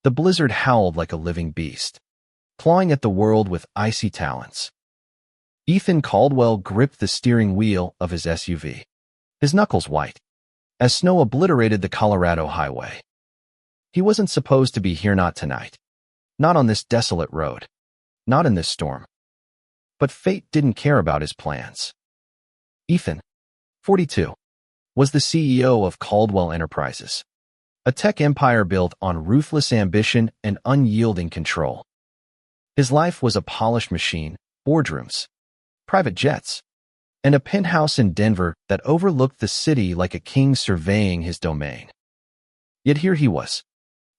The blizzard howled like a living beast, clawing at the world with icy talons. Ethan Caldwell gripped the steering wheel of his SUV, his knuckles white, as snow obliterated the Colorado highway. He wasn't supposed to be here, not tonight, not on this desolate road, not in this storm. But fate didn't care about his plans. Ethan, 42, was the CEO of Caldwell Enterprises, a tech empire built on ruthless ambition and unyielding control. His life was a polished machine, boardrooms, private jets, and a penthouse in Denver that overlooked the city like a king surveying his domain. Yet here he was,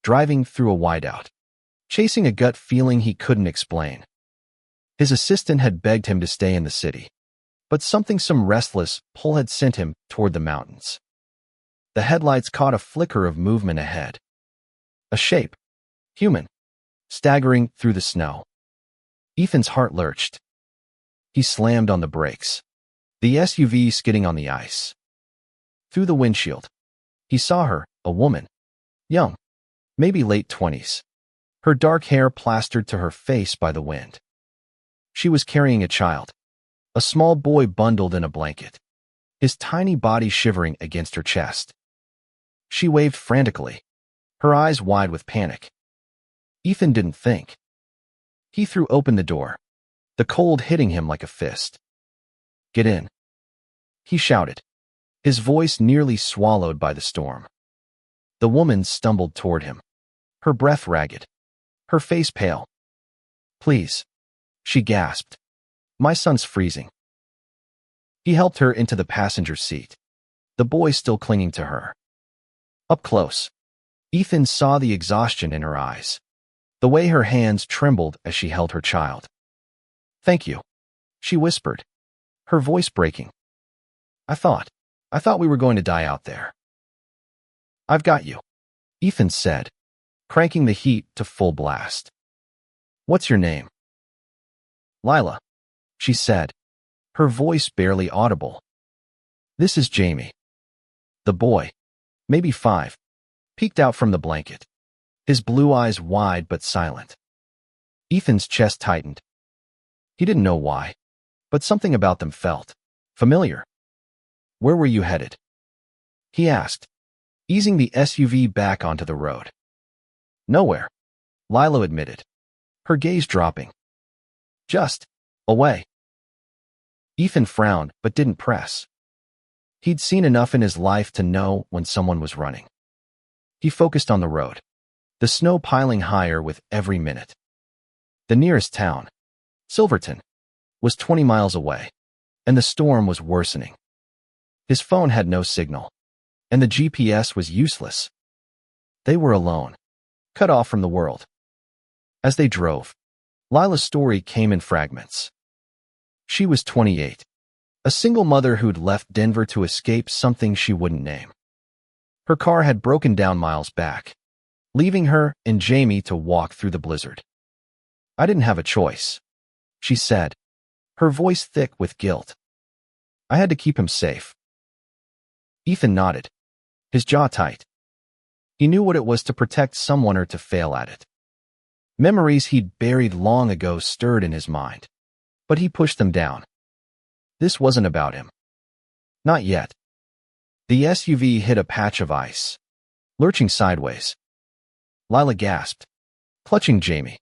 driving through a whiteout, chasing a gut feeling he couldn't explain. His assistant had begged him to stay in the city, but some restless pull had sent him toward the mountains. The headlights caught a flicker of movement ahead. A shape, human, staggering through the snow. Ethan's heart lurched. He slammed on the brakes, the SUV skidding on the ice. Through the windshield, he saw her, a woman, young, maybe late 20s, her dark hair plastered to her face by the wind. She was carrying a child, a small boy bundled in a blanket, his tiny body shivering against her chest. She waved frantically, her eyes wide with panic. Ethan didn't think. He threw open the door, the cold hitting him like a fist. "Get in," he shouted, his voice nearly swallowed by the storm. The woman stumbled toward him, her breath ragged, her face pale. "Please," she gasped. "My son's freezing." He helped her into the passenger seat, the boy still clinging to her. Up close, Ethan saw the exhaustion in her eyes, the way her hands trembled as she held her child. "Thank you," she whispered, her voice breaking. I thought we were going to die out there." "I've got you," Ethan said, cranking the heat to full blast. "What's your name?" "Lila," she said, her voice barely audible. "This is Jamie." The boy, maybe 5, peeked out from the blanket, his blue eyes wide but silent. Ethan's chest tightened. He didn't know why, but something about them felt familiar. "Where were you headed?" he asked, easing the SUV back onto the road. "Nowhere," Lila admitted, her gaze dropping. "Just away." Ethan frowned but didn't press. He'd seen enough in his life to know when someone was running. He focused on the road, the snow piling higher with every minute. The nearest town, Silverton, was 20 miles away, and the storm was worsening. His phone had no signal, and the GPS was useless. They were alone, cut off from the world. As they drove, Lila's story came in fragments. She was 28, a single mother who'd left Denver to escape something she wouldn't name. Her car had broken down miles back, leaving her and Jamie to walk through the blizzard. "I didn't have a choice," she said, her voice thick with guilt. "I had to keep him safe." Ethan nodded, his jaw tight. He knew what it was to protect someone or to fail at it. Memories he'd buried long ago stirred in his mind, but he pushed them down. This wasn't about him. Not yet. The SUV hit a patch of ice, lurching sideways. Lila gasped, clutching Jamie.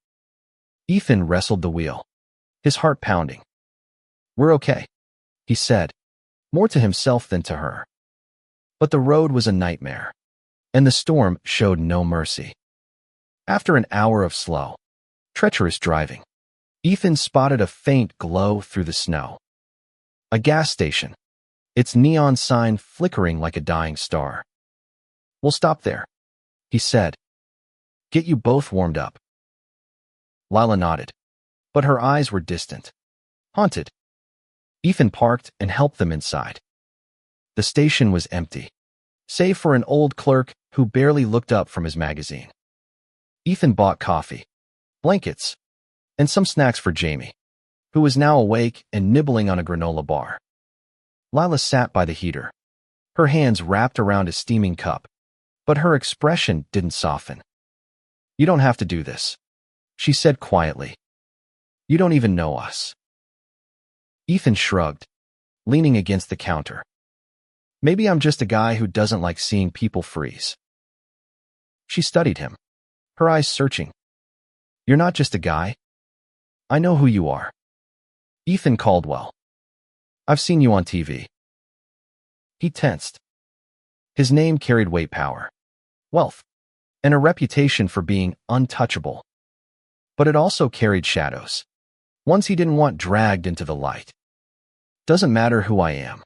Ethan wrestled the wheel, his heart pounding. "We're okay," he said, more to himself than to her. But the road was a nightmare, and the storm showed no mercy. After an hour of slow, treacherous driving, Ethan spotted a faint glow through the snow. A gas station, its neon sign flickering like a dying star. "We'll stop there," he said. "Get you both warmed up." Lila nodded, but her eyes were distant, haunted. Ethan parked and helped them inside. The station was empty, save for an old clerk who barely looked up from his magazine. Ethan bought coffee, blankets, and some snacks for Jamie, who was now awake and nibbling on a granola bar. Lila sat by the heater, her hands wrapped around a steaming cup, but her expression didn't soften. You don't have to do this, she said quietly. You don't even know us. Ethan shrugged, leaning against the counter. Maybe I'm just a guy who doesn't like seeing people freeze. She studied him, her eyes searching. You're not just a guy. I know who you are. Ethan Caldwell. I've seen you on TV. He tensed. His name carried weight, power, wealth, and a reputation for being untouchable. But it also carried shadows, ones he didn't want dragged into the light. Doesn't matter who I am,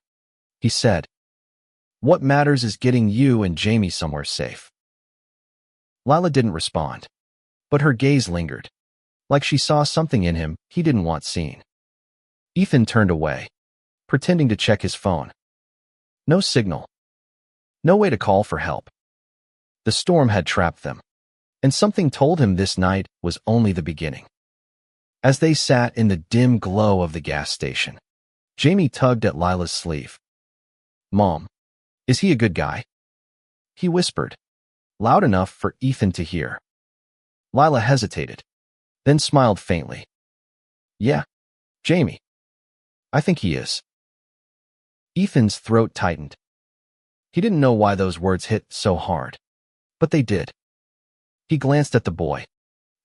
he said. What matters is getting you and Jamie somewhere safe. Lila didn't respond, but her gaze lingered, like she saw something in him he didn't want seen. Ethan turned away, pretending to check his phone. No signal. No way to call for help. The storm had trapped them, and something told him this night was only the beginning. As they sat in the dim glow of the gas station, Jamie tugged at Lila's sleeve. Mom, is he a good guy? He whispered, loud enough for Ethan to hear. Lila hesitated, then smiled faintly. Yeah, Jamie. I think he is. Ethan's throat tightened. He didn't know why those words hit so hard, but they did. He glanced at the boy,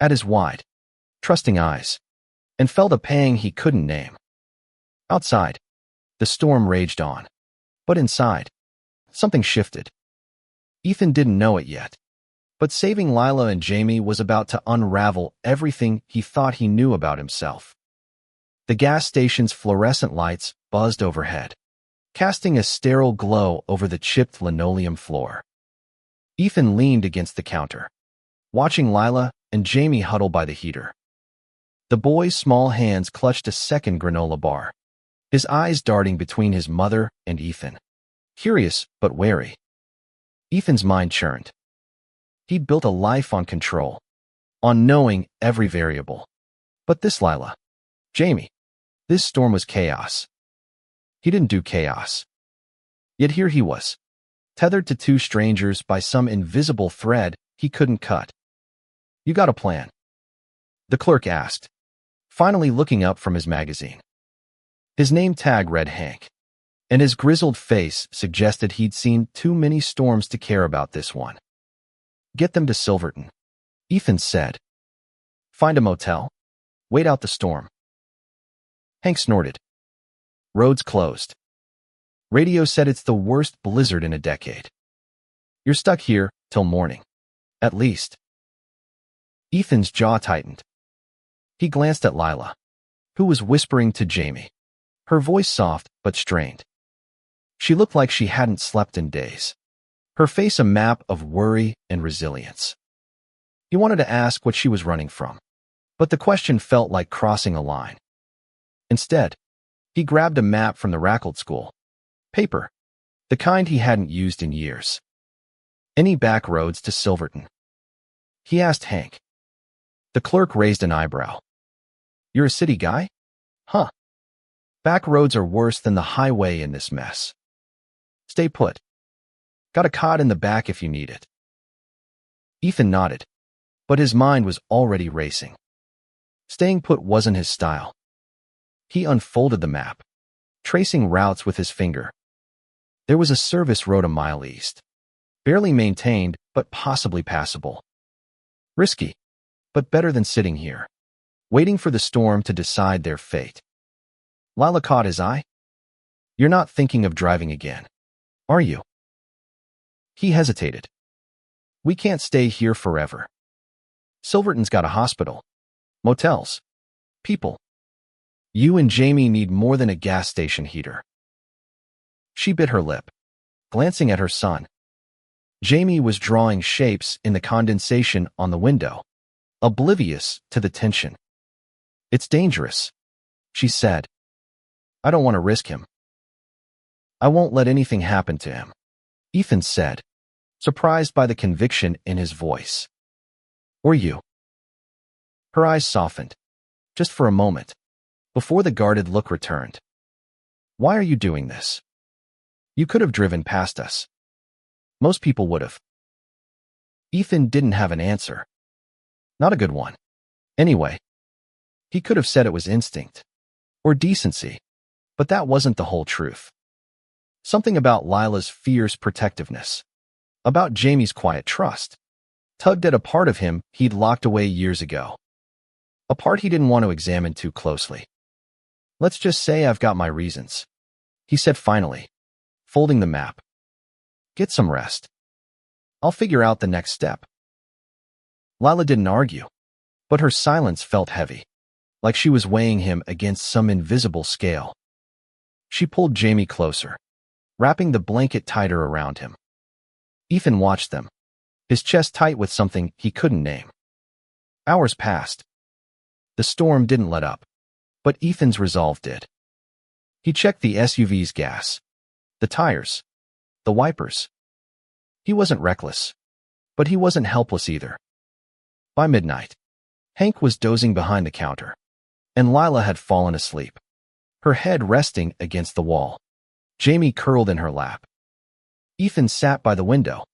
at his wide, trusting eyes, and felt a pang he couldn't name. Outside, the storm raged on, but inside, something shifted. Ethan didn't know it yet, but saving Lila and Jamie was about to unravel everything he thought he knew about himself. The gas station's fluorescent lights buzzed overhead, casting a sterile glow over the chipped linoleum floor. Ethan leaned against the counter, watching Lila and Jamie huddle by the heater. The boy's small hands clutched a second granola bar, his eyes darting between his mother and Ethan, curious but wary. Ethan's mind churned. He'd built a life on control, on knowing every variable. But this Lila, Jamie, this storm was chaos. He didn't do chaos. Yet here he was, tethered to two strangers by some invisible thread he couldn't cut. You got a plan? The clerk asked, finally looking up from his magazine. His name tag read Hank, and his grizzled face suggested he'd seen too many storms to care about this one. Get them to Silverton, Ethan said. Find a motel. Wait out the storm. Hank snorted. Roads closed. Radio said it's the worst blizzard in a decade. You're stuck here till morning, at least. Ethan's jaw tightened. He glanced at Lila, who was whispering to Jamie, her voice soft but strained. She looked like she hadn't slept in days, her face a map of worry and resilience. He wanted to ask what she was running from, but the question felt like crossing a line. Instead, he grabbed a map from the Rackled school. Paper, the kind he hadn't used in years. Any back roads to Silverton? He asked Hank. The clerk raised an eyebrow. You're a city guy? Huh. Back roads are worse than the highway in this mess. Stay put. Got a cot in the back if you need it. Ethan nodded, but his mind was already racing. Staying put wasn't his style. He unfolded the map, tracing routes with his finger. There was a service road a mile east, barely maintained but possibly passable. Risky, but better than sitting here, waiting for the storm to decide their fate. Lila caught his eye. You're not thinking of driving again, are you? He hesitated. We can't stay here forever. Silverton's got a hospital, motels, people. You and Jamie need more than a gas station heater. She bit her lip, glancing at her son. Jamie was drawing shapes in the condensation on the window, oblivious to the tension. It's dangerous, she said. I don't want to risk him. I won't let anything happen to him, Ethan said, surprised by the conviction in his voice. Or you. Her eyes softened, just for a moment, before the guarded look returned. Why are you doing this? You could have driven past us. Most people would have. Ethan didn't have an answer. Not a good one. Anyway, he could have said it was instinct or decency, but that wasn't the whole truth. Something about Lila's fierce protectiveness, about Jamie's quiet trust, tugged at a part of him he'd locked away years ago. A part he didn't want to examine too closely. Let's just say I've got my reasons, he said finally, folding the map. Get some rest. I'll figure out the next step. Lila didn't argue, but her silence felt heavy, like she was weighing him against some invisible scale. She pulled Jamie closer, wrapping the blanket tighter around him. Ethan watched them, his chest tight with something he couldn't name. Hours passed. The storm didn't let up, but Ethan's resolve did. He checked the SUV's gas, the tires, the wipers. He wasn't reckless, but he wasn't helpless either. By midnight, Hank was dozing behind the counter, and Lila had fallen asleep, her head resting against the wall. Jamie curled in her lap. Ethan sat by the window,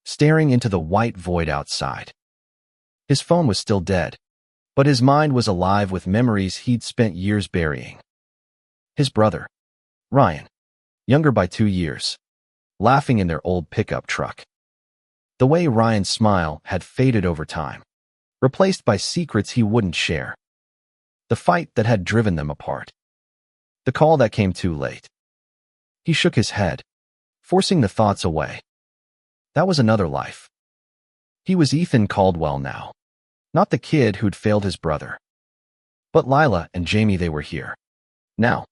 staring into the white void outside. His phone was still dead, but his mind was alive with memories he'd spent years burying. His brother, Ryan, younger by 2 years, laughing in their old pickup truck. The way Ryan's smile had faded over time, replaced by secrets he wouldn't share. The fight that had driven them apart. The call that came too late. He shook his head, forcing the thoughts away. That was another life. He was Ethan Caldwell now, not the kid who'd failed his brother. But Lila and Jamie, they were here, now,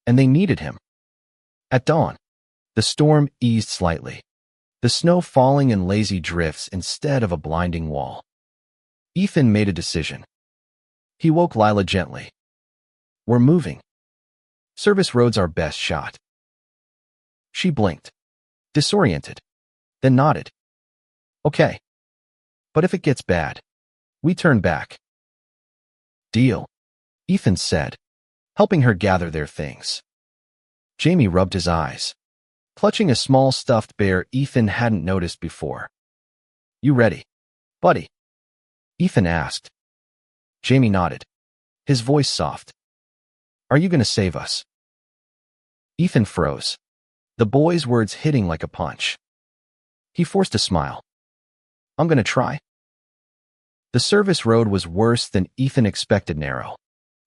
and they needed him. At dawn, the storm eased slightly, the snow falling in lazy drifts instead of a blinding wall. Ethan made a decision. He woke Lila gently. We're moving. Service road's our best shot. She blinked, disoriented, then nodded. Okay. But if it gets bad, we turn back. Deal, Ethan said, helping her gather their things. Jamie rubbed his eyes, clutching a small stuffed bear Ethan hadn't noticed before. You ready, buddy? Ethan asked. Jamie nodded, his voice soft. Are you going to save us? Ethan froze, the boy's words hitting like a punch. He forced a smile. I'm going to try. The service road was worse than Ethan expected, narrow,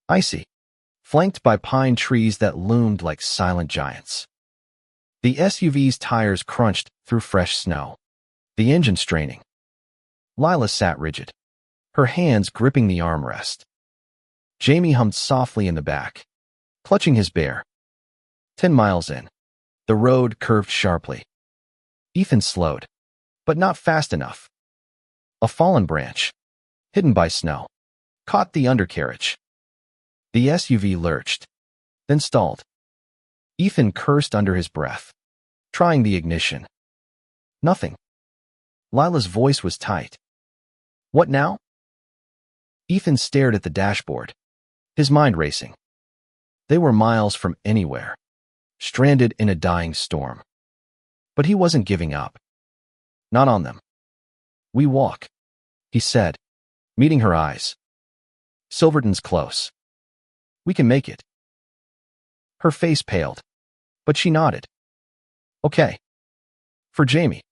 icy, flanked by pine trees that loomed like silent giants. The SUV's tires crunched through fresh snow, the engine straining. Lila sat rigid, her hands gripping the armrest. Jamie hummed softly in the back, clutching his bear. 10 miles in, the road curved sharply. Ethan slowed, but not fast enough. A fallen branch, hidden by snow, caught the undercarriage. The SUV lurched, then stalled. Ethan cursed under his breath, trying the ignition. Nothing. Lila's voice was tight. What now? Ethan stared at the dashboard, his mind racing. They were miles from anywhere, stranded in a dying storm. But he wasn't giving up. Not on them. We walk, he said, meeting her eyes. Silverton's close. We can make it. Her face paled, but she nodded. Okay. For Jamie.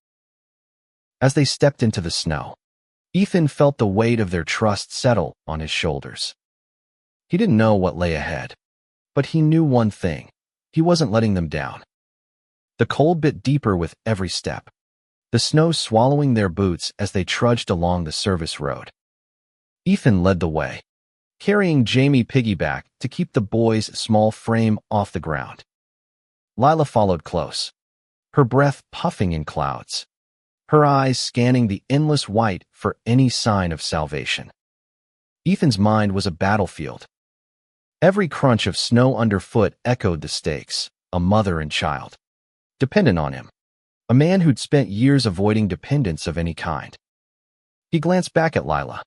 As they stepped into the snow, Ethan felt the weight of their trust settle on his shoulders. He didn't know what lay ahead, but he knew one thing. He wasn't letting them down. The cold bit deeper with every step, the snow swallowing their boots as they trudged along the service road. Ethan led the way, carrying Jamie piggyback to keep the boy's small frame off the ground. Lila followed close, her breath puffing in clouds, her eyes scanning the endless white for any sign of salvation. Ethan's mind was a battlefield. Every crunch of snow underfoot echoed the stakes, a mother and child, dependent on him, a man who'd spent years avoiding dependence of any kind. He glanced back at Lila,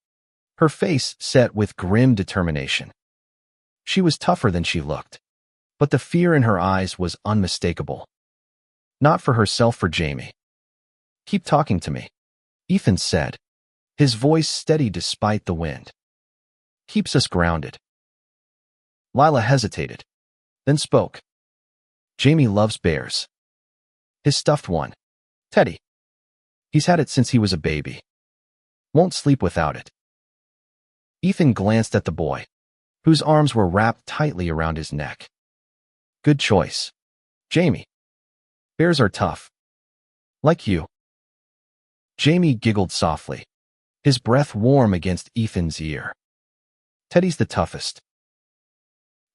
her face set with grim determination. She was tougher than she looked, but the fear in her eyes was unmistakable. Not for herself, for Jamie. Keep talking to me, Ethan said, his voice steady despite the wind. Keeps us grounded. Lila hesitated, then spoke. Jamie loves bears. His stuffed one, Teddy. He's had it since he was a baby. Won't sleep without it. Ethan glanced at the boy, whose arms were wrapped tightly around his neck. Good choice, Jamie. Bears are tough. Like you. Jamie giggled softly, his breath warm against Ethan's ear. Teddy's the toughest.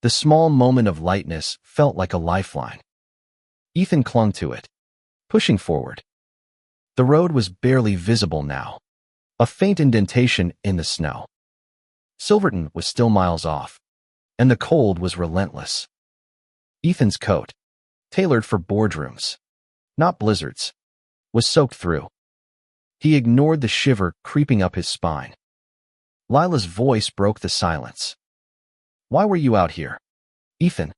The small moment of lightness felt like a lifeline. Ethan clung to it, pushing forward. The road was barely visible now, a faint indentation in the snow. Silverton was still miles off, and the cold was relentless. Ethan's coat, tailored for boardrooms, not blizzards, was soaked through. He ignored the shiver creeping up his spine. Lila's voice broke the silence. Why were you out here, Ethan?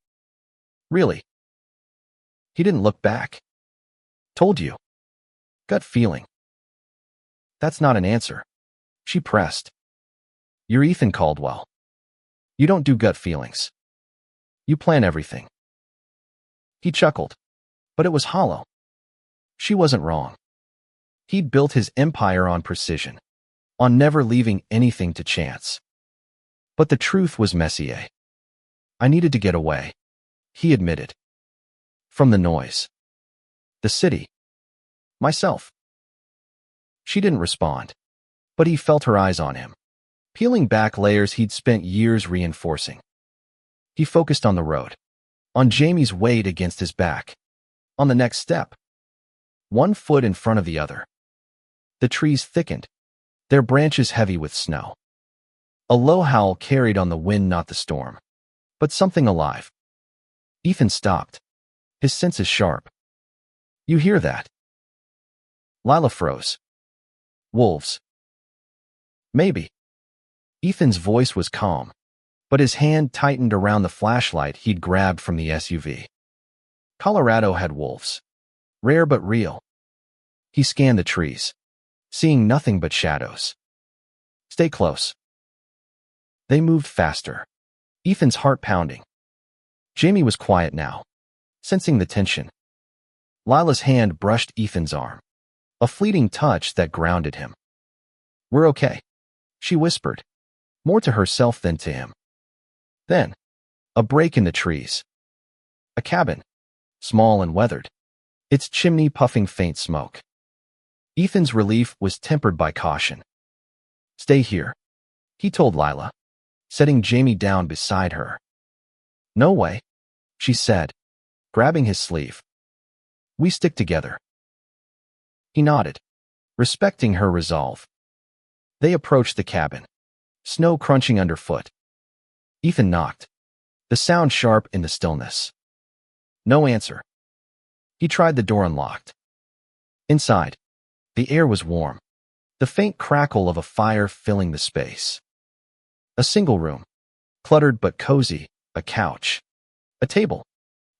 Really? He didn't look back. Told you. Gut feeling. That's not an answer. She pressed. You're Ethan Caldwell. You don't do gut feelings. You plan everything. He chuckled, but it was hollow. She wasn't wrong. He'd built his empire on precision, on never leaving anything to chance. But the truth was Messier. I needed to get away, he admitted. From the noise. The city. Myself. She didn't respond, but he felt her eyes on him, peeling back layers he'd spent years reinforcing. He focused on the road, on Jamie's weight against his back, on the next step, one foot in front of the other. The trees thickened, their branches heavy with snow. A low howl carried on the wind, not the storm, but something alive. Ethan stopped, his senses sharp. You hear that? Lila froze. Wolves. Maybe. Ethan's voice was calm, but his hand tightened around the flashlight he'd grabbed from the SUV. Colorado had wolves. Rare but real. He scanned the trees, seeing nothing but shadows. Stay close. They moved faster, Ethan's heart pounding. Jamie was quiet now, sensing the tension. Lila's hand brushed Ethan's arm, a fleeting touch that grounded him. We're okay, she whispered, more to herself than to him. Then, a break in the trees. A cabin, small and weathered, its chimney puffing faint smoke. Ethan's relief was tempered by caution. Stay here, he told Lila, setting Jamie down beside her. No way, she said, grabbing his sleeve. We stick together. He nodded, respecting her resolve. They approached the cabin, snow crunching underfoot. Ethan knocked, the sound sharp in the stillness. No answer. He tried the door unlocked. Inside, the air was warm, the faint crackle of a fire filling the space. A single room, cluttered but cozy, a couch, a table,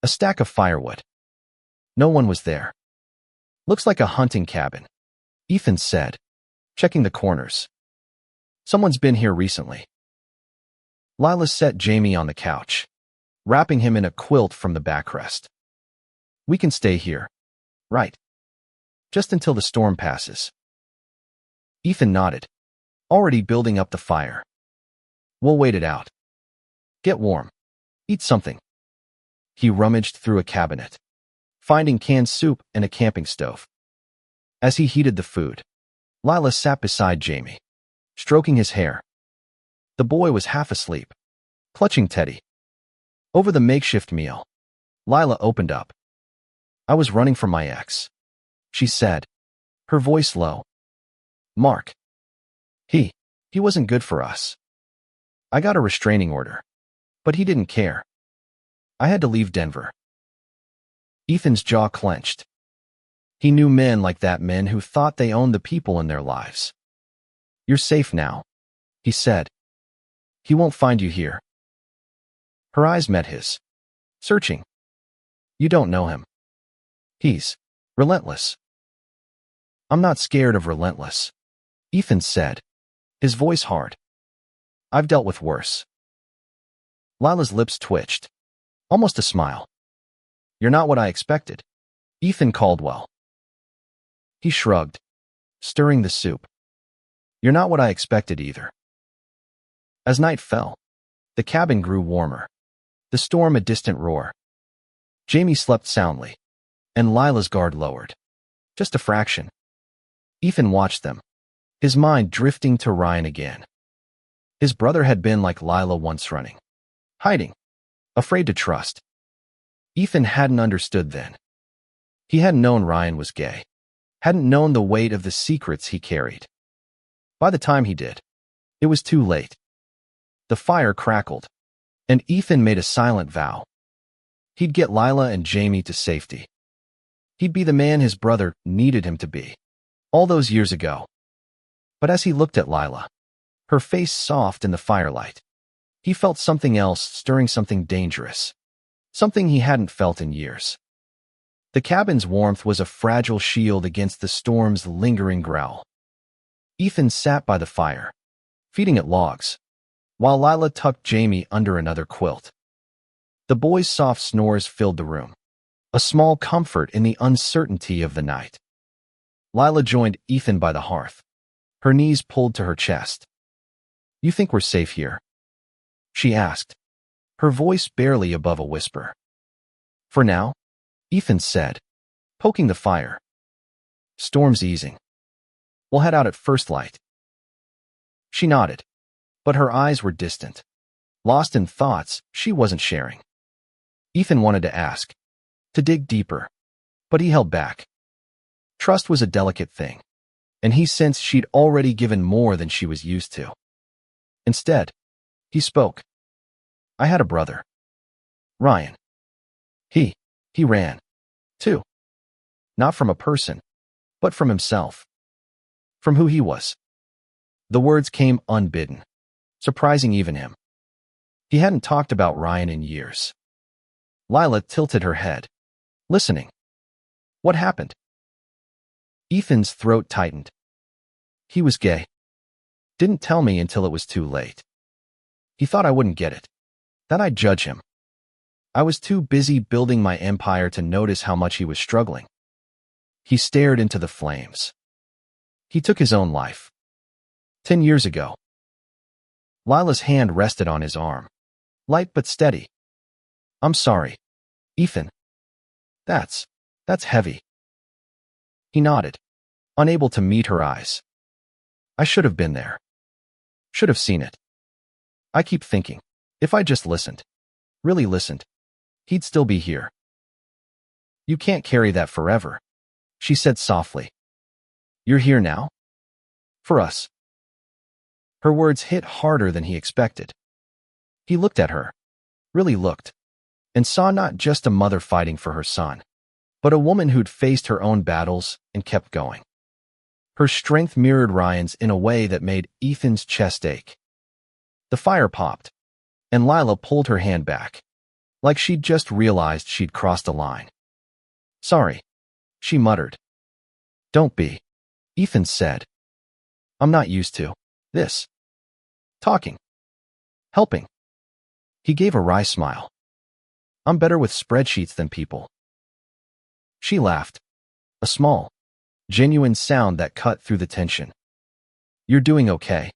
a stack of firewood. No one was there. Looks like a hunting cabin, Ethan said, checking the corners. Someone's been here recently. Lila set Jamie on the couch, wrapping him in a quilt from the backrest. We can stay here, right? Just until the storm passes. Ethan nodded, already building up the fire. We'll wait it out. Get warm. Eat something. He rummaged through a cabinet, finding canned soup and a camping stove. As he heated the food, Lila sat beside Jamie, stroking his hair. The boy was half asleep, clutching Teddy. Over the makeshift meal, Lila opened up. I was running from my ex, she said, her voice low. Mark. He wasn't good for us. I got a restraining order, but he didn't care. I had to leave Denver. Ethan's jaw clenched. He knew men like that, men who thought they owned the people in their lives. You're safe now, he said. He won't find you here. Her eyes met his, searching. You don't know him. He's relentless. I'm not scared of relentless, Ethan said, his voice hard. I've dealt with worse. Lila's lips twitched. Almost a smile. You're not what I expected. Ethan Caldwell. He shrugged, stirring the soup. You're not what I expected either. As night fell, the cabin grew warmer, the storm a distant roar. Jamie slept soundly, and Lila's guard lowered. Just a fraction. Ethan watched them, his mind drifting to Ryan again. His brother had been like Lila once, running, hiding, afraid to trust. Ethan hadn't understood then. He hadn't known Ryan was gay, hadn't known the weight of the secrets he carried. By the time he did, it was too late. The fire crackled, and Ethan made a silent vow. He'd get Lila and Jamie to safety. He'd be the man his brother needed him to be, all those years ago. But as he looked at Lila, her face soft in the firelight, he felt something else stirring, something dangerous, something he hadn't felt in years. The cabin's warmth was a fragile shield against the storm's lingering growl. Ethan sat by the fire, feeding it logs, while Lila tucked Jamie under another quilt. The boy's soft snores filled the room, a small comfort in the uncertainty of the night. Lila joined Ethan by the hearth, her knees pulled to her chest. You think we're safe here? She asked, her voice barely above a whisper. For now, Ethan said, poking the fire. Storm's easing. We'll head out at first light. She nodded, but her eyes were distant, lost in thoughts she wasn't sharing. Ethan wanted to ask, to dig deeper, but he held back. Trust was a delicate thing, and he sensed she'd already given more than she was used to. Instead, he spoke. I had a brother. Ryan. He ran, too. Not from a person, but from himself. From who he was. The words came unbidden, surprising even him. He hadn't talked about Ryan in years. Lila tilted her head, listening. What happened? Ethan's throat tightened. He was gay. Didn't tell me until it was too late. He thought I wouldn't get it, that I'd judge him. I was too busy building my empire to notice how much he was struggling. He stared into the flames. He took his own life. 10 years ago. Lila's hand rested on his arm, light but steady. I'm sorry, Ethan. That's heavy. He nodded, unable to meet her eyes. I should have been there. Should have seen it. I keep thinking, if I just listened, really listened, he'd still be here. You can't carry that forever, she said softly. You're here now? For us. Her words hit harder than he expected. He looked at her, really looked, and saw not just a mother fighting for her son, but a woman who'd faced her own battles and kept going. Her strength mirrored Ryan's in a way that made Ethan's chest ache. The fire popped, and Lila pulled her hand back, like she'd just realized she'd crossed a line. Sorry, she muttered. Don't be, Ethan said. I'm not used to this. Talking. Helping. He gave a wry smile. I'm better with spreadsheets than people. She laughed, a small, genuine sound that cut through the tension. You're doing okay.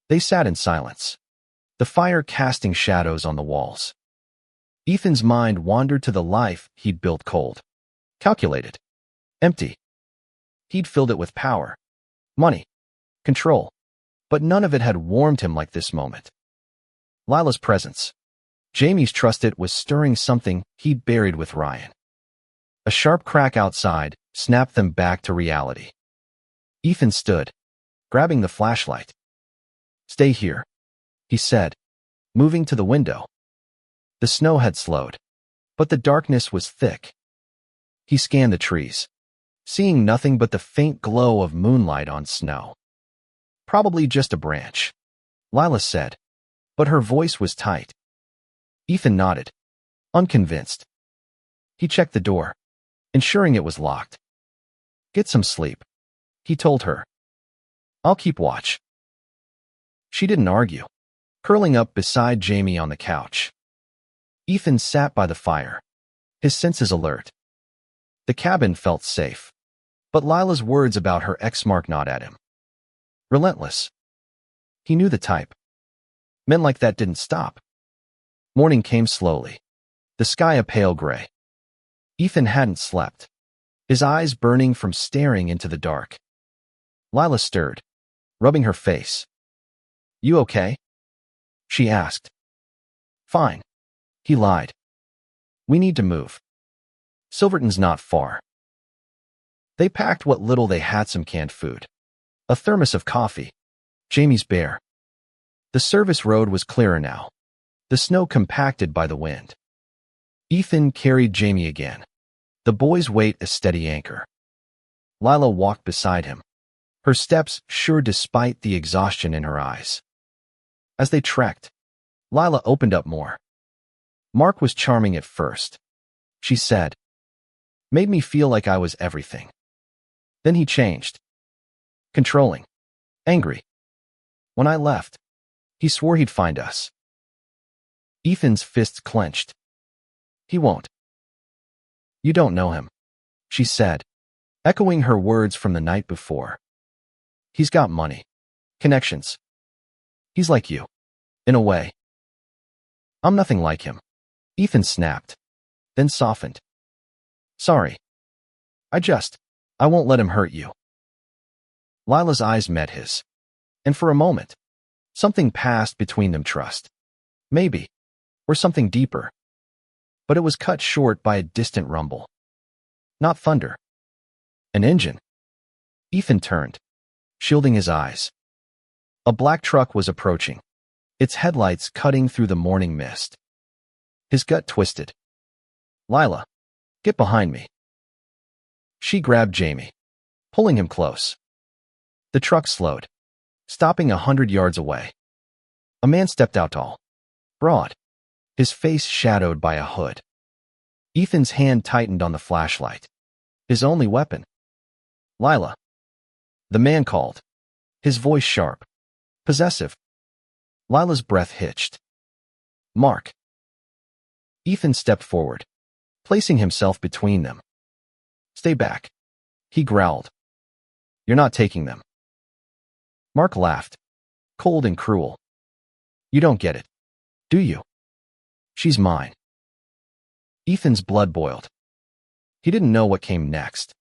They sat in silence, the fire casting shadows on the walls. Ethan's mind wandered to the life he'd built cold, calculated, empty. He'd filled it with power, money, control, but none of it had warmed him like this moment. Lila's presence, Jamie's trust, it was stirring something he'd buried with Ryan. A sharp crack outside snapped them back to reality. Ethan stood, grabbing the flashlight. Stay here, he said, moving to the window. The snow had slowed, but the darkness was thick. He scanned the trees, seeing nothing but the faint glow of moonlight on snow. Probably just a branch, Lila said, but her voice was tight. Ethan nodded, unconvinced. He checked the door, ensuring it was locked. Get some sleep, he told her. I'll keep watch. She didn't argue, curling up beside Jamie on the couch. Ethan sat by the fire, his senses alert. The cabin felt safe, but Lila's words about her ex Mark gnawed at him. Relentless. He knew the type. Men like that didn't stop. Morning came slowly, the sky a pale gray. Ethan hadn't slept, his eyes burning from staring into the dark. Lila stirred, rubbing her face. You okay? She asked. Fine. He lied. We need to move. Silverton's not far. They packed what little they had, some canned food, a thermos of coffee, Jamie's bear. The service road was clearer now, the snow compacted by the wind. Ethan carried Jamie again, the boy's weight a steady anchor. Lila walked beside him, her steps sure despite the exhaustion in her eyes. As they trekked, Lila opened up more. Mark was charming at first, she said. Made me feel like I was everything. Then he changed. Controlling. Angry. When I left, he swore he'd find us. Ethan's fists clenched. He won't. You don't know him, she said, echoing her words from the night before. He's got money. Connections. He's like you. In a way. I'm nothing like him. Ethan snapped, then softened. Sorry. I won't let him hurt you. Lila's eyes met his, and for a moment, something passed between them, trust. Maybe. Or something deeper. But it was cut short by a distant rumble. Not thunder. An engine. Ethan turned, shielding his eyes. A black truck was approaching, its headlights cutting through the morning mist. His gut twisted. Lila, get behind me. She grabbed Jamie, pulling him close. The truck slowed, stopping 100 yards away. A man stepped out tall, broad, his face shadowed by a hood. Ethan's hand tightened on the flashlight, his only weapon. Lila. The man called, his voice sharp, possessive. Lila's breath hitched. Mark. Ethan stepped forward, placing himself between them. Stay back, he growled. You're not taking them. Mark laughed, cold and cruel. You don't get it, do you? She's mine. Ethan's blood boiled. He didn't know what came next,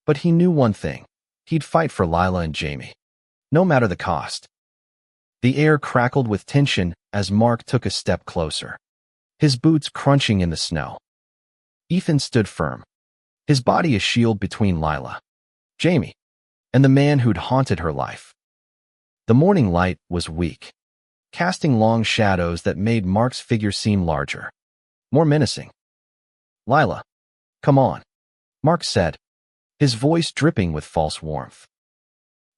but he knew one thing. He'd fight for Lila and Jamie, no matter the cost. The air crackled with tension as Mark took a step closer, his boots crunching in the snow. Ethan stood firm, his body a shield between Lila, Jamie, and the man who'd haunted her life. The morning light was weak, casting long shadows that made Mark's figure seem larger, more menacing. Lila, come on, Mark said, his voice dripping with false warmth.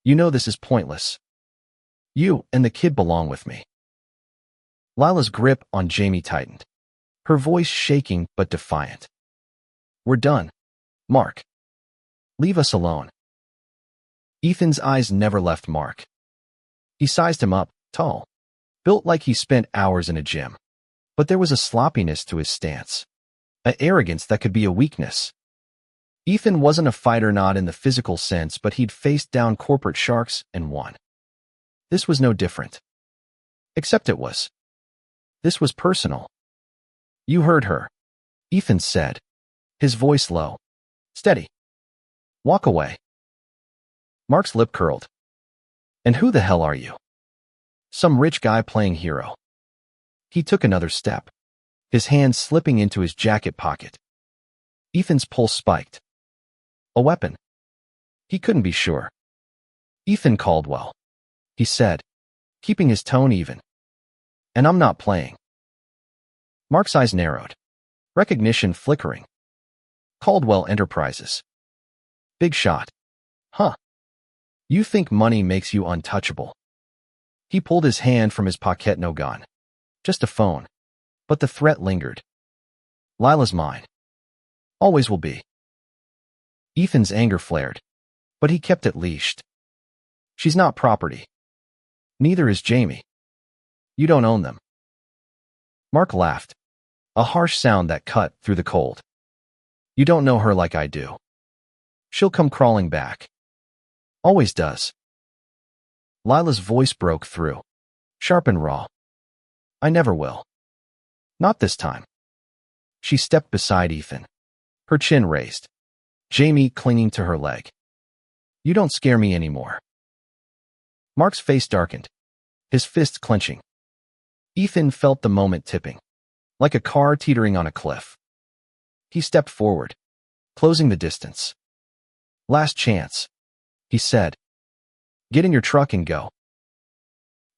You know this is pointless. You and the kid belong with me. Lila's grip on Jamie tightened, her voice shaking but defiant. We're done, Mark. Leave us alone. Ethan's eyes never left Mark. He sized him up, tall, built like he spent hours in a gym. But there was a sloppiness to his stance, an arrogance that could be a weakness. Ethan wasn't a fighter, not in the physical sense, but he'd faced down corporate sharks and won. This was no different. Except it was. This was personal. You heard her, Ethan said, his voice low. Steady. Walk away. Mark's lip curled. And who the hell are you? Some rich guy playing hero. He took another step, his hand slipping into his jacket pocket. Ethan's pulse spiked. A weapon? He couldn't be sure. Ethan Caldwell, he said, keeping his tone even. And I'm not playing. Mark's eyes narrowed, recognition flickering. Caldwell Enterprises. Big shot. Huh. You think money makes you untouchable. He pulled his hand from his pocket. No gun. Just a phone. But the threat lingered. Lila's mine. Always will be. Ethan's anger flared, but he kept it leashed. She's not property. Neither is Jamie. You don't own them. Mark laughed, a harsh sound that cut through the cold. You don't know her like I do. She'll come crawling back. Always does. Lila's voice broke through, sharp and raw. I never will. Not this time. She stepped beside Ethan, her chin raised, Jamie clinging to her leg. You don't scare me anymore. Mark's face darkened, his fists clenching. Ethan felt the moment tipping, like a car teetering on a cliff. He stepped forward, closing the distance. Last chance, he said. Get in your truck and go.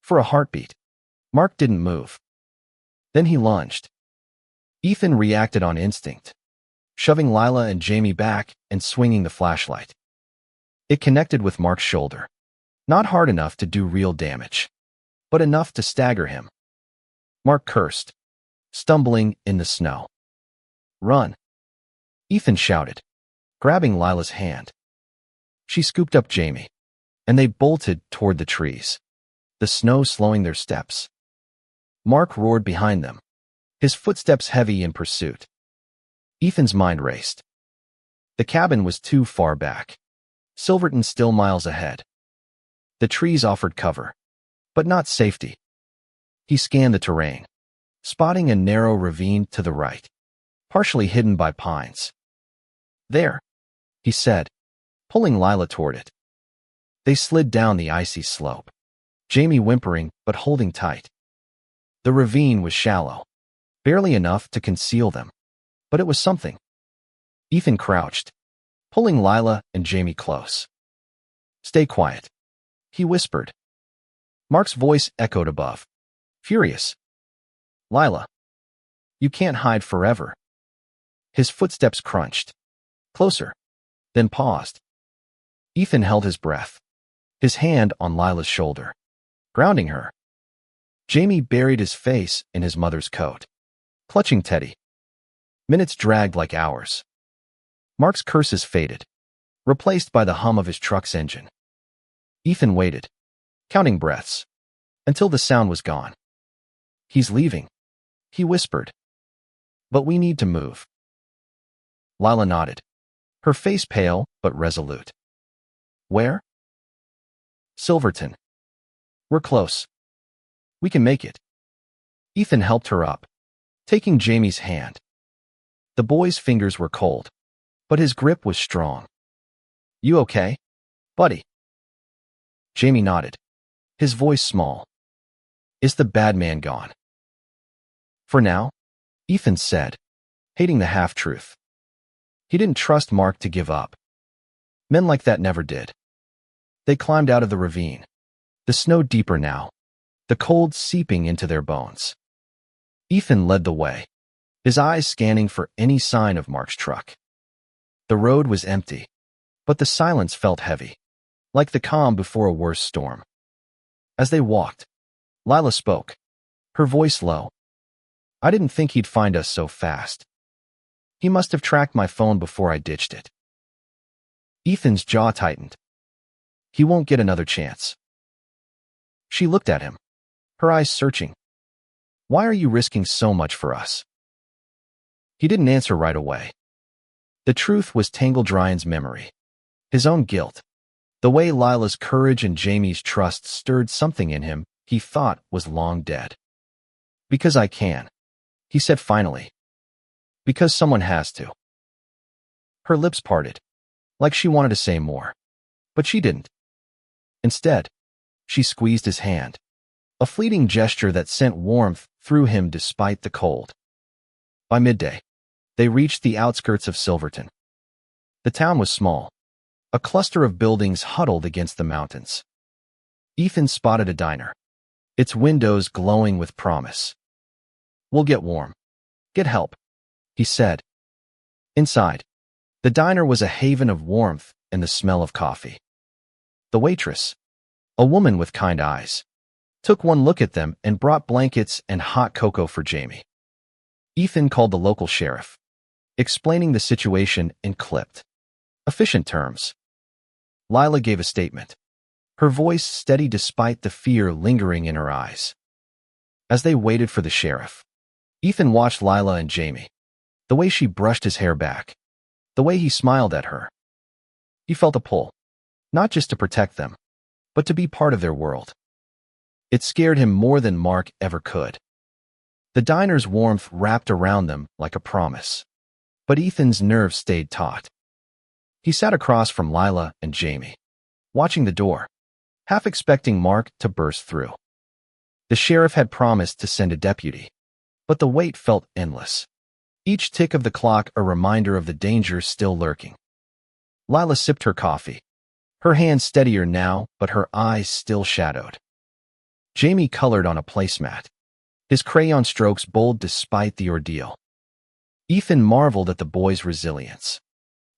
For a heartbeat, Mark didn't move. Then he lunged. Ethan reacted on instinct, shoving Lila and Jamie back and swinging the flashlight. It connected with Mark's shoulder, not hard enough to do real damage, but enough to stagger him. Mark cursed, stumbling in the snow. Run! Ethan shouted, grabbing Lila's hand. She scooped up Jamie, and they bolted toward the trees, the snow slowing their steps. Mark roared behind them, his footsteps heavy in pursuit. Ethan's mind raced. The cabin was too far back, Silverton still miles ahead. The trees offered cover, but not safety. He scanned the terrain, spotting a narrow ravine to the right, partially hidden by pines. There, he said, pulling Lila toward it. They slid down the icy slope, Jamie whimpering but holding tight. The ravine was shallow, barely enough to conceal them, but it was something. Ethan crouched, pulling Lila and Jamie close. Stay quiet, he whispered. Mark's voice echoed above, furious. Lila, you can't hide forever. His footsteps crunched, closer, then paused. Ethan held his breath, his hand on Lila's shoulder, grounding her. Jamie buried his face in his mother's coat, clutching Teddy. Minutes dragged like hours. Mark's curses faded, replaced by the hum of his truck's engine. Ethan waited, counting breaths, until the sound was gone. He's leaving, he whispered. But we need to move. Lila nodded, her face pale but resolute. Where? Silverton. We're close. We can make it. Ethan helped her up, taking Jamie's hand. The boy's fingers were cold, but his grip was strong. You okay, buddy? Jamie nodded, his voice small. Is the bad man gone? For now, Ethan said, hating the half-truth. He didn't trust Mark to give up. Men like that never did. They climbed out of the ravine, the snow deeper now, the cold seeping into their bones. Ethan led the way, his eyes scanning for any sign of Mark's truck. The road was empty, but the silence felt heavy, like the calm before a worse storm. As they walked, Lila spoke, her voice low. I didn't think he'd find us so fast. He must have tracked my phone before I ditched it. Ethan's jaw tightened. He won't get another chance. She looked at him, her eyes searching. Why are you risking so much for us? He didn't answer right away. The truth was tangled Ryan's memory, his own guilt, the way Lila's courage and Jamie's trust stirred something in him he thought was long dead. Because I can, he said finally. Because someone has to. Her lips parted, like she wanted to say more, but she didn't. Instead, she squeezed his hand, a fleeting gesture that sent warmth through him despite the cold. By midday, they reached the outskirts of Silverton. The town was small, a cluster of buildings huddled against the mountains. Ethan spotted a diner, its windows glowing with promise. We'll get warm. Get help, he said. Inside, the diner was a haven of warmth and the smell of coffee. The waitress, a woman with kind eyes, took one look at them and brought blankets and hot cocoa for Jamie. Ethan called the local sheriff, explaining the situation in clipped, efficient terms. Lila gave a statement, her voice steady despite the fear lingering in her eyes. As they waited for the sheriff, Ethan watched Lila and Jamie. The way she brushed his hair back. The way he smiled at her. He felt a pull. Not just to protect them, but to be part of their world. It scared him more than Mark ever could. The diner's warmth wrapped around them like a promise. But Ethan's nerves stayed taut. He sat across from Lila and Jamie, watching the door, half expecting Mark to burst through. The sheriff had promised to send a deputy, but the wait felt endless. Each tick of the clock a reminder of the danger still lurking. Lila sipped her coffee, her hand steadier now, but her eyes still shadowed. Jamie colored on a placemat, his crayon strokes bold despite the ordeal. Ethan marveled at the boy's resilience,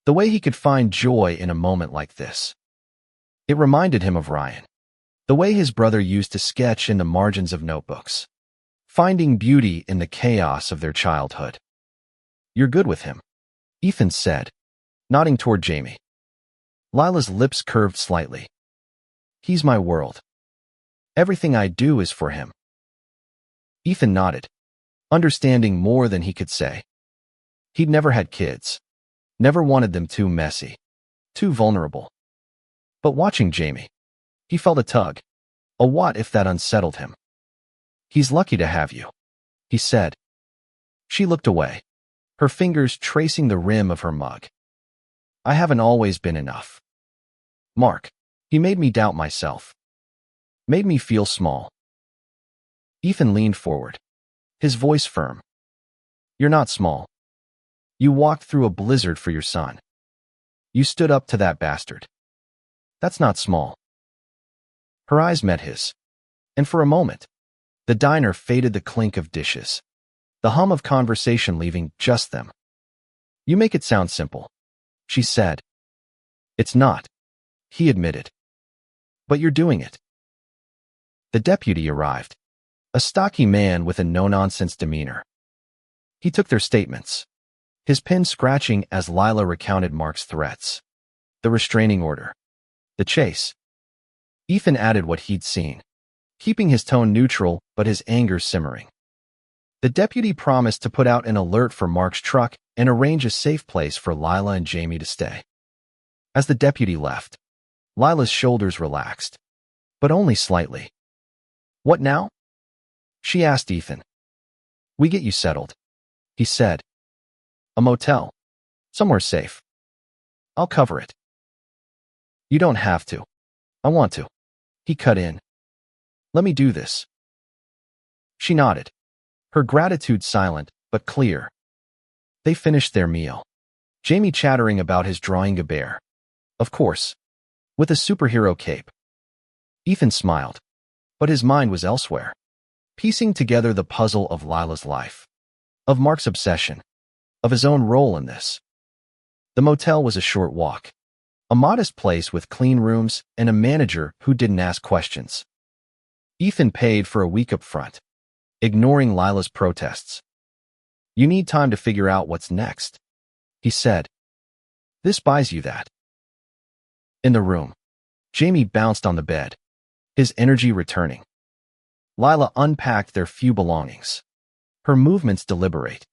the way he could find joy in a moment like this. It reminded him of Ryan, the way his brother used to sketch in the margins of notebooks, finding beauty in the chaos of their childhood. "You're good with him," Ethan said, nodding toward Jamie. Lila's lips curved slightly. "He's my world. Everything I do is for him." Ethan nodded, understanding more than he could say. He'd never had kids, never wanted them too messy, too vulnerable. But watching Jamie, he felt a tug, a what if that unsettled him. "He's lucky to have you," he said. She looked away, her fingers tracing the rim of her mug. "I haven't always been enough. Mark, he made me doubt myself. Made me feel small." Ethan leaned forward, his voice firm. "You're not small. You walked through a blizzard for your son. You stood up to that bastard. That's not small." Her eyes met his, and for a moment, the diner faded, the clink of dishes, the hum of conversation leaving just them. "You make it sound simple," she said. "It's not," he admitted. "But you're doing it." The deputy arrived, a stocky man with a no-nonsense demeanor. He took their statements, his pen scratching as Lila recounted Mark's threats, the restraining order, the chase. Ethan added what he'd seen, keeping his tone neutral but his anger simmering. The deputy promised to put out an alert for Mark's truck and arrange a safe place for Lila and Jamie to stay. As the deputy left, Lila's shoulders relaxed, but only slightly. "What now?" she asked Ethan. "We get you settled," he said. "A motel. Somewhere safe. I'll cover it." "You don't have to. I want to," he cut in. "Let me do this." She nodded, her gratitude silent but clear. They finished their meal, Jamie chattering about his drawing a bear. Of course, with a superhero cape. Ethan smiled, but his mind was elsewhere, piecing together the puzzle of Lila's life, of Mark's obsession, of his own role in this. The motel was a short walk, a modest place with clean rooms and a manager who didn't ask questions. Ethan paid for a week up front, ignoring Lila's protests. "You need time to figure out what's next," he said. "This buys you that." In the room, Jamie bounced on the bed, his energy returning. Lila unpacked their few belongings, her movements deliberate,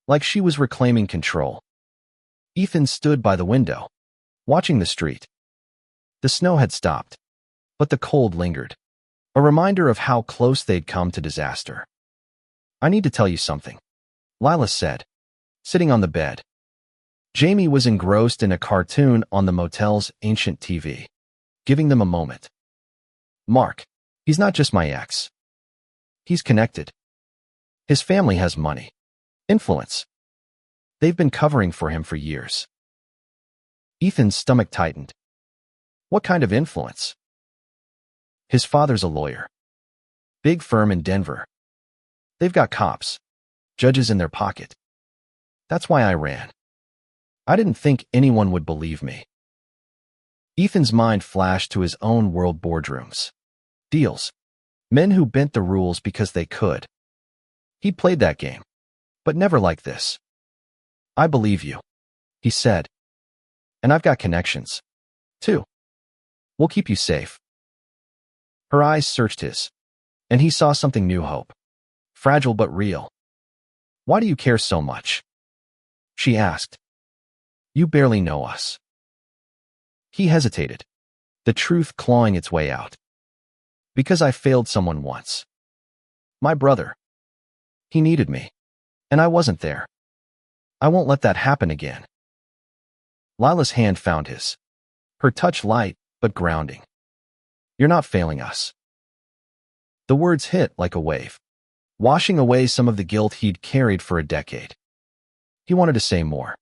like she was reclaiming control. Ethan stood by the window, watching the street. The snow had stopped, but the cold lingered, a reminder of how close they'd come to disaster. "I need to tell you something," Lila said, sitting on the bed. Jamie was engrossed in a cartoon on the motel's ancient TV, giving them a moment. "Mark, he's not just my ex. He's connected. His family has money, influence. They've been covering for him for years." Ethan's stomach tightened. "What kind of influence?" "His father's a lawyer. Big firm in Denver. They've got cops, judges in their pocket. That's why I ran. I didn't think anyone would believe me." Ethan's mind flashed to his own world boardrooms. Deals. Men who bent the rules because they could. He played that game, but never like this. "I believe you," he said. "And I've got connections, too. We'll keep you safe." Her eyes searched his, and he saw something new: hope. Fragile but real. "Why do you care so much?" she asked. "You barely know us." He hesitated, the truth clawing its way out. "Because I failed someone once. My brother. He needed me, and I wasn't there. I won't let that happen again." Lila's hand found his, her touch light but grounding. "You're not failing us." The words hit like a wave, washing away some of the guilt he'd carried for a decade. He wanted to say more,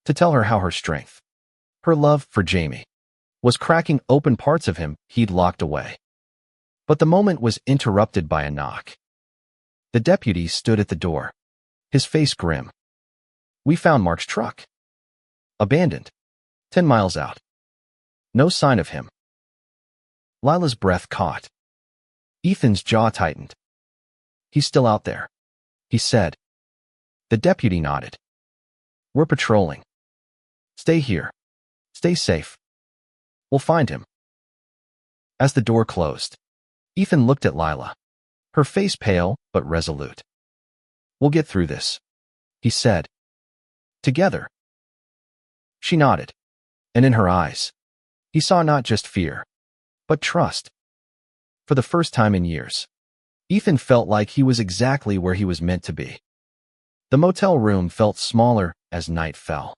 to tell her how her strength, her love for Jamie, was cracking open parts of him he'd locked away. But the moment was interrupted by a knock. The deputy stood at the door, his face grim. "We found Mark's truck. Abandoned. 10 miles out. No sign of him." Lila's breath caught. Ethan's jaw tightened. "He's still out there," he said. The deputy nodded. "We're patrolling. Stay here. Stay safe. We'll find him." As the door closed, Ethan looked at Lila, her face pale but resolute. "We'll get through this," he said. "Together." She nodded, and in her eyes, he saw not just fear, but trust. For the first time in years, Ethan felt like he was exactly where he was meant to be. The motel room felt smaller as night fell,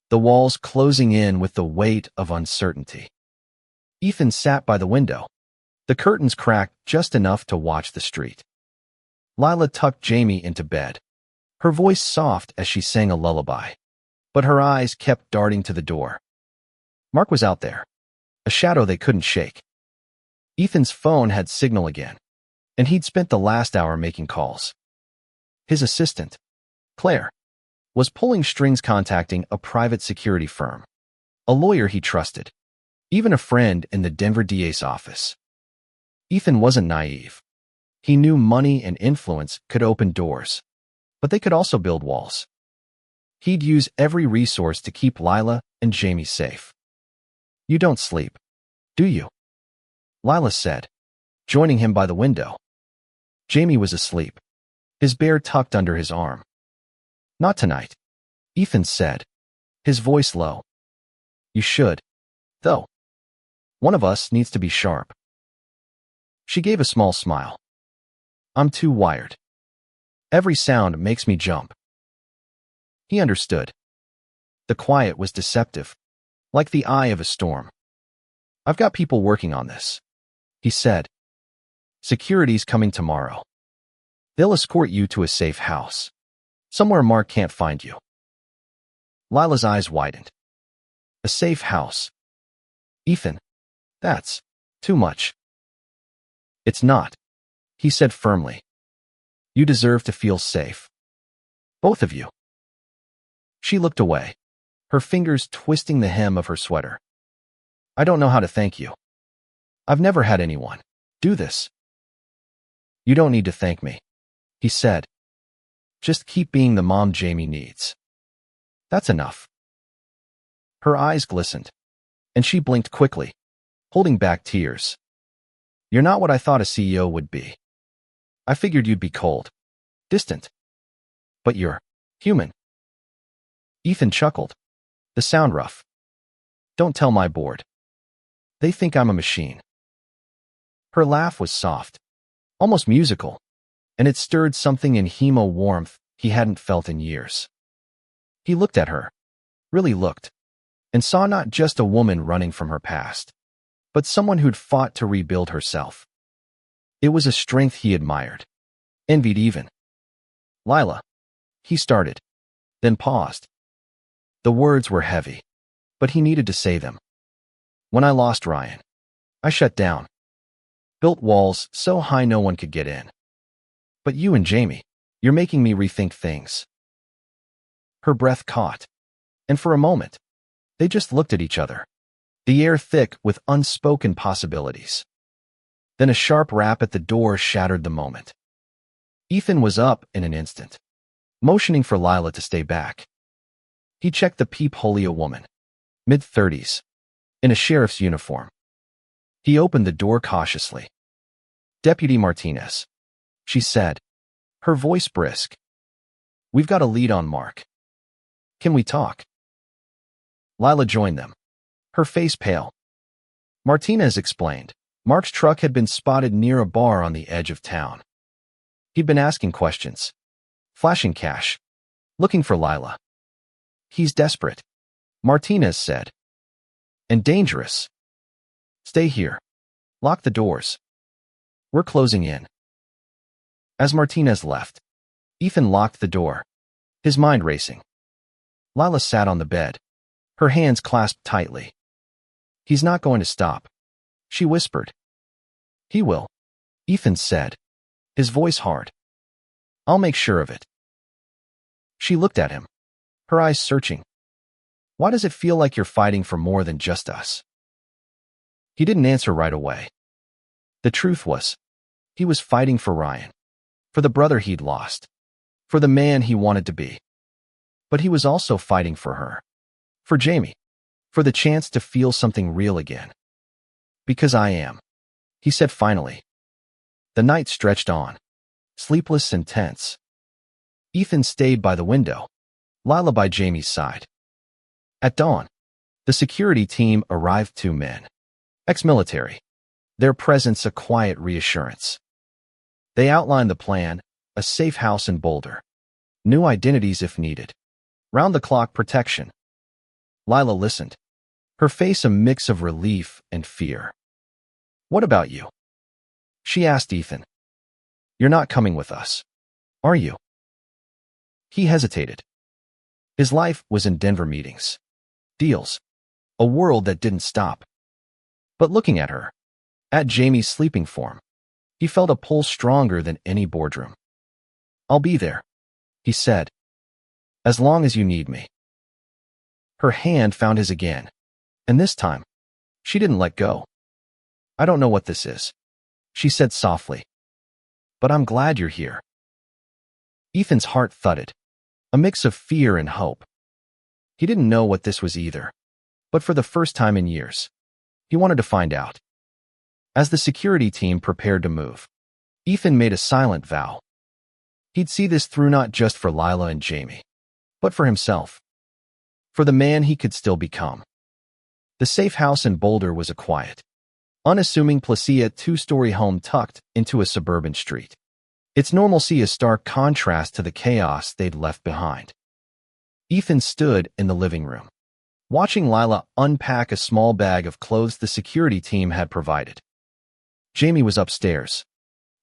the walls closing in with the weight of uncertainty. Ethan sat by the window, the curtains cracked just enough to watch the street. Lila tucked Jamie into bed, her voice soft as she sang a lullaby, but her eyes kept darting to the door. Mark was out there, a shadow they couldn't shake. Ethan's phone had signal again, and he'd spent the last hour making calls. His assistant, Claire, was pulling strings contacting a private security firm, a lawyer he trusted, even a friend in the Denver DA's office. Ethan wasn't naive. He knew money and influence could open doors, but they could also build walls. He'd use every resource to keep Lila and Jamie safe. "You don't sleep, do you?" Lila said, joining him by the window. Jamie was asleep, his bear tucked under his arm. "Not tonight," Ethan said, his voice low. "You should, though. One of us needs to be sharp." She gave a small smile. "I'm too wired. Every sound makes me jump." He understood. The quiet was deceptive, like the eye of a storm. "I've got people working on this," he said. "Security's coming tomorrow. They'll escort you to a safe house, somewhere Mark can't find you." Lila's eyes widened. "A safe house? Ethan, that's too much." "It's not," he said firmly. "You deserve to feel safe. Both of you." She looked away, her fingers twisting the hem of her sweater. "I don't know how to thank you. I've never had anyone do this." "You don't need to thank me," he said. "Just keep being the mom Jamie needs. That's enough." Her eyes glistened, and she blinked quickly, holding back tears. "You're not what I thought a CEO would be. I figured you'd be cold, distant. But you're human." Ethan chuckled, the sound rough. "Don't tell my board. They think I'm a machine." Her laugh was soft, almost musical, and it stirred something in him, a warmth he hadn't felt in years. He looked at her, really looked, and saw not just a woman running from her past, but someone who'd fought to rebuild herself. It was a strength he admired, envied even. "Lila," he started, then paused. The words were heavy, but he needed to say them. "When I lost Ryan, I shut down. Built walls so high no one could get in. But you and Jamie, you're making me rethink things." Her breath caught, and for a moment, they just looked at each other, the air thick with unspoken possibilities. Then a sharp rap at the door shattered the moment. Ethan was up in an instant, motioning for Lila to stay back. He checked the peephole, a woman, mid-30s, in a sheriff's uniform. He opened the door cautiously, Deputy Martinez, she said, her voice brisk. We've got a lead on Mark. Can we talk? Lila joined them, her face pale. Martinez explained. Mark's truck had been spotted near a bar on the edge of town. He'd been asking questions, flashing cash, looking for Lila. He's desperate, Martinez said. And dangerous. Stay here. Lock the doors. We're closing in. As Martinez left, Ethan locked the door, his mind racing. Lila sat on the bed, her hands clasped tightly. He's not going to stop, she whispered. He will, Ethan said, his voice hard. I'll make sure of it. She looked at him, her eyes searching. Why does it feel like you're fighting for more than just us? He didn't answer right away. The truth was, he was fighting for Ryan, for the brother he'd lost, for the man he wanted to be. But he was also fighting for her, for Jamie, for the chance to feel something real again. Because I am, he said finally. The night stretched on, sleepless and tense. Ethan stayed by the window, Lila by Jamie's side. At dawn, the security team arrived, 2 men, ex-military, their presence a quiet reassurance. They outlined the plan, a safe house in Boulder, new identities if needed, round-the-clock protection. Lila listened, her face a mix of relief and fear. What about you? She asked Ethan. You're not coming with us, are you? He hesitated. His life was in Denver meetings, deals, a world that didn't stop. But looking at her, at Jamie's sleeping form, he felt a pull stronger than any boardroom. I'll be there, he said, as long as you need me. Her hand found his again, and this time, she didn't let go. I don't know what this is, she said softly, but I'm glad you're here. Ethan's heart thudded, a mix of fear and hope. He didn't know what this was either, but for the first time in years, he wanted to find out. As the security team prepared to move, Ethan made a silent vow. He'd see this through not just for Lila and Jamie, but for himself, for the man he could still become. The safe house in Boulder was a quiet, unassuming Placia 2-story home tucked into a suburban street. Its normalcy a stark contrast to the chaos they'd left behind. Ethan stood in the living room, watching Lila unpack a small bag of clothes the security team had provided. Jamie was upstairs,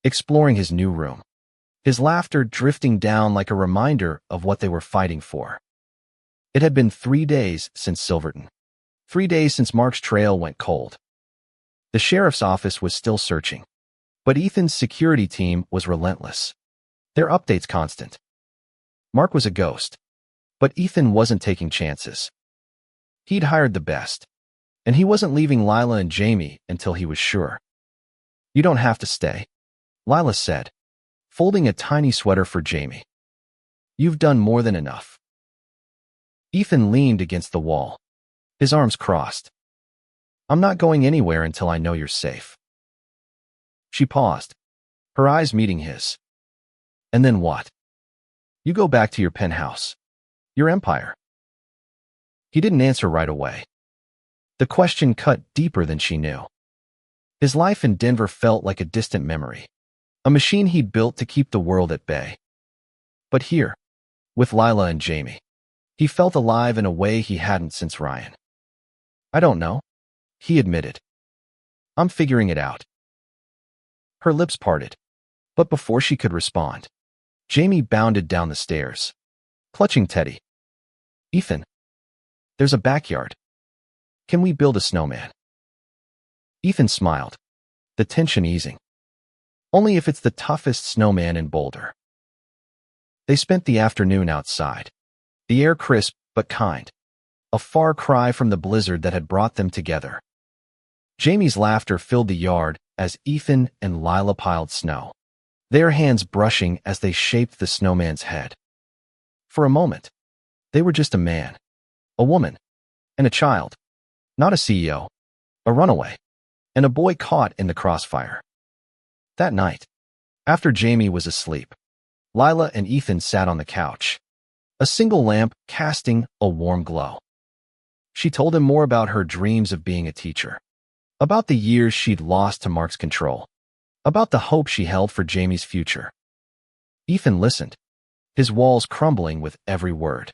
exploring his new room, his laughter drifting down like a reminder of what they were fighting for. It had been 3 days since Silverton, 3 days since Mark's trail went cold. The sheriff's office was still searching, but Ethan's security team was relentless, their updates constant. Mark was a ghost, but Ethan wasn't taking chances. He'd hired the best, and he wasn't leaving Lila and Jamie until he was sure. You don't have to stay, Lila said, folding a tiny sweater for Jamie. You've done more than enough. Ethan leaned against the wall, his arms crossed. I'm not going anywhere until I know you're safe. She paused, her eyes meeting his. And then what? You go back to your penthouse, your empire. He didn't answer right away. The question cut deeper than she knew. His life in Denver felt like a distant memory, a machine he'd built to keep the world at bay. But here, with Lila and Jamie, he felt alive in a way he hadn't since Ryan. I don't know, he admitted. I'm figuring it out. Her lips parted, but before she could respond, Jamie bounded down the stairs, clutching Teddy. Ethan, there's a backyard. Can we build a snowman? Ethan smiled, the tension easing. Only if it's the toughest snowman in Boulder. They spent the afternoon outside, the air crisp but kind, a far cry from the blizzard that had brought them together. Jamie's laughter filled the yard as Ethan and Lila piled snow, their hands brushing as they shaped the snowman's head. For a moment, they were just a man, a woman, and a child, not a CEO, a runaway, and a boy caught in the crossfire. That night, after Jamie was asleep, Lila and Ethan sat on the couch, a single lamp casting a warm glow. She told him more about her dreams of being a teacher, about the years she'd lost to Mark's control, about the hope she held for Jamie's future. Ethan listened, his walls crumbling with every word.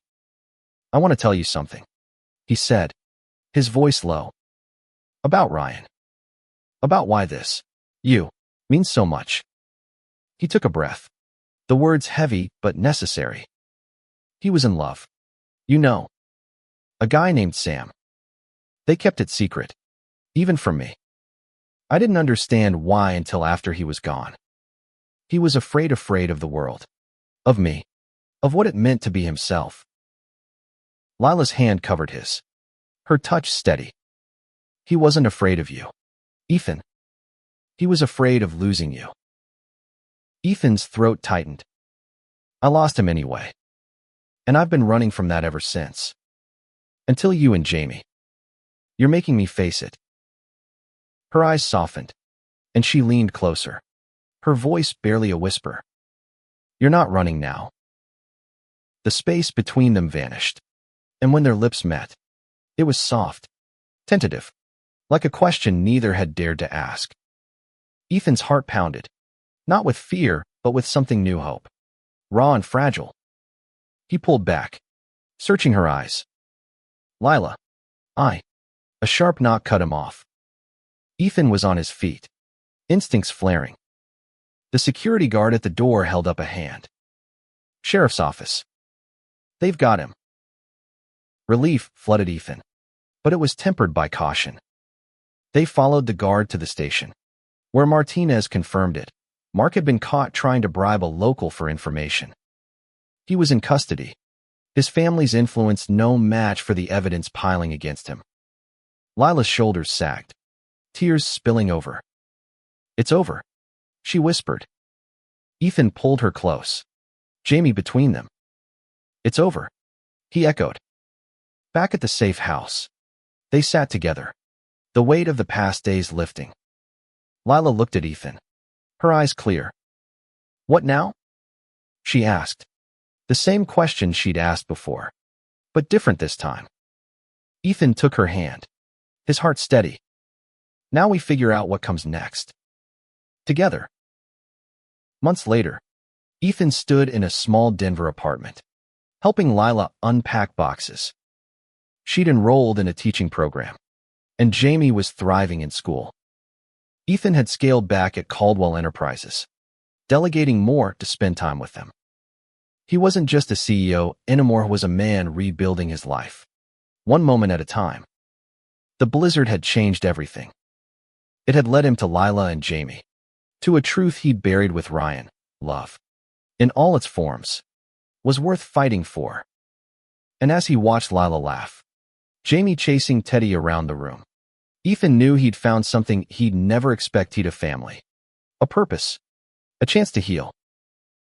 "I want to tell you something," he said, his voice low. "About Ryan. About why this, you, means so much." He took a breath, the words heavy but necessary. He was in love. You know, a guy named Sam. They kept it secret, even from me. I didn't understand why until after he was gone. He was afraid of the world, of me, of what it meant to be himself. Lila's hand covered his, her touch steady. "He wasn't afraid of you, Ethan. He was afraid of losing you." Ethan's throat tightened. "I lost him anyway. And I've been running from that ever since. Until you and Jamie. You're making me face it." Her eyes softened, and she leaned closer, her voice barely a whisper. "You're not running now." The space between them vanished, and when their lips met, it was soft, tentative, like a question neither had dared to ask. Ethan's heart pounded, not with fear, but with something new, hope, raw and fragile. He pulled back, searching her eyes. "Lila, I..." A sharp knock cut him off. Ethan was on his feet, instincts flaring. The security guard at the door held up a hand. "Sheriff's office. They've got him." Relief flooded Ethan, but it was tempered by caution. They followed the guard to the station, where Martinez confirmed it. Mark had been caught trying to bribe a local for information. He was in custody, his family's influence no match for the evidence piling against him. Lila's shoulders sagged, tears spilling over. "It's over," she whispered. Ethan pulled her close, Jamie between them. "It's over," he echoed. Back at the safe house, they sat together, the weight of the past days lifting. Lila looked at Ethan, her eyes clear. "What now?" she asked. The same question she'd asked before, but different this time. Ethan took her hand, his heart steady. "Now we figure out what comes next. Together." Months later, Ethan stood in a small Denver apartment, helping Lila unpack boxes. She'd enrolled in a teaching program, and Jamie was thriving in school. Ethan had scaled back at Caldwell Enterprises, delegating more to spend time with them. He wasn't just a CEO anymore, was a man rebuilding his life, one moment at a time. The blizzard had changed everything. It had led him to Lila and Jamie, to a truth he'd buried with Ryan: love, in all its forms, was worth fighting for. And as he watched Lila laugh, Jamie chasing Teddy around the room, Ethan knew he'd found something he'd never expected: a family, a purpose, a chance to heal.